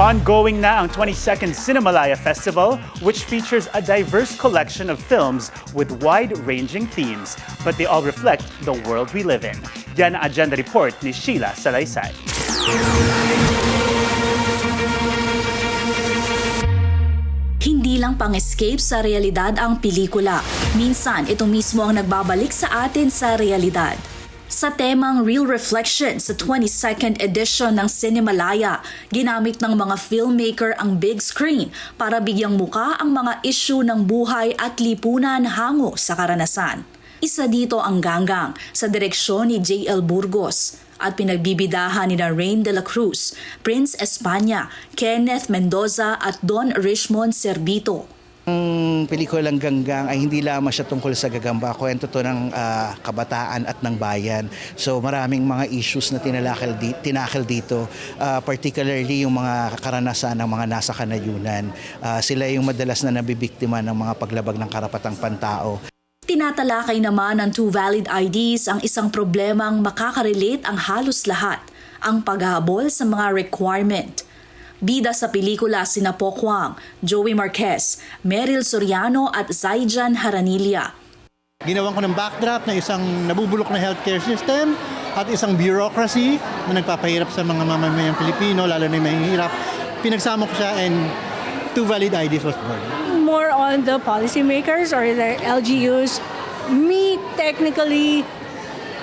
Ongoing na ang 22nd Cinemalaya Festival, which features a diverse collection of films with wide-ranging themes, but they all reflect the world we live in. Yan ang agenda report ni Sheila Salaysay. Hindi lang pang-escape sa realidad ang pelikula. Minsan, ito mismo ang nagbabalik sa atin sa realidad. Sa temang Real Reflection sa 22nd edition ng Cinemalaya, ginamit ng mga filmmaker ang big screen para bigyang muka ang mga issue ng buhay at lipunan hango sa karanasan. Isa dito ang Ganggang sa direksyon ni J.L. Burgos at pinagbibidahan ni Rain de la Cruz, Prince Espana, Kenneth Mendoza at Don Richmond Servito. Ang pelikulang Ganggang ay hindi lamang siya tungkol sa gagamba, kwento to ng kabataan at ng bayan. So maraming mga issues na tinakil dito, particularly yung mga karanasan ng mga nasa kanayunan. Sila yung madalas na nabibiktima ng mga paglabag ng karapatang pantao. Tinatalakay naman ng Two Valid IDs ang isang problemang makakarelate ang halos lahat, ang paghahabol sa mga requirement. Bida sa pelikula sina Po Kwang, Joey Marquez, Meryl Soriano at Zaijan Haranilla. Ginawan ko ng backdrop na isang nabubulok na healthcare system at isang bureaucracy na nagpapahirap sa mga mamamayang Pilipino, lalo na yung mahihirap. Pinagsama ko siya and Two Valid IDs was born. More on the policymakers or the LGUs. Me, technically,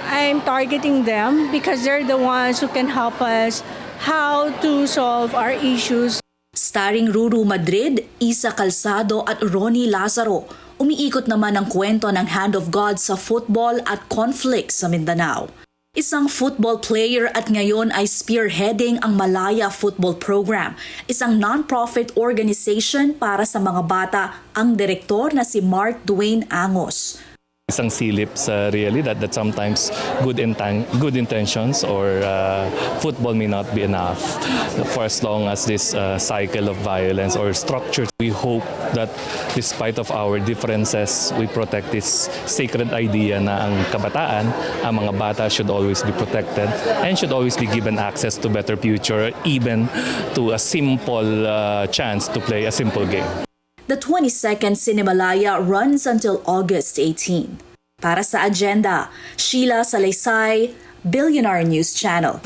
I'm targeting them because they're the ones who can help us how to solve our issues. Starring Ruru Madrid, Isa Calzado at Ronnie Lazaro, umiikot naman ang kwento ng hand of God sa football at conflict sa Mindanao. Isang football player at ngayon ay spearheading ang Malaya Football Program, isang non-profit organization para sa mga bata, ang direktor na si Mark Dwayne Angos. Isang silip sa realidad that sometimes good intentions or football may not be enough for as long as this cycle of violence or structure. We hope that despite of our differences, we protect this sacred idea na ang kabataan, ang mga bata should always be protected and should always be given access to better future, even to a simple chance to play a simple game. The 22nd Cinemalaya runs until August 18. Para sa agenda, Sheila Salaysay, Billionaire News Channel.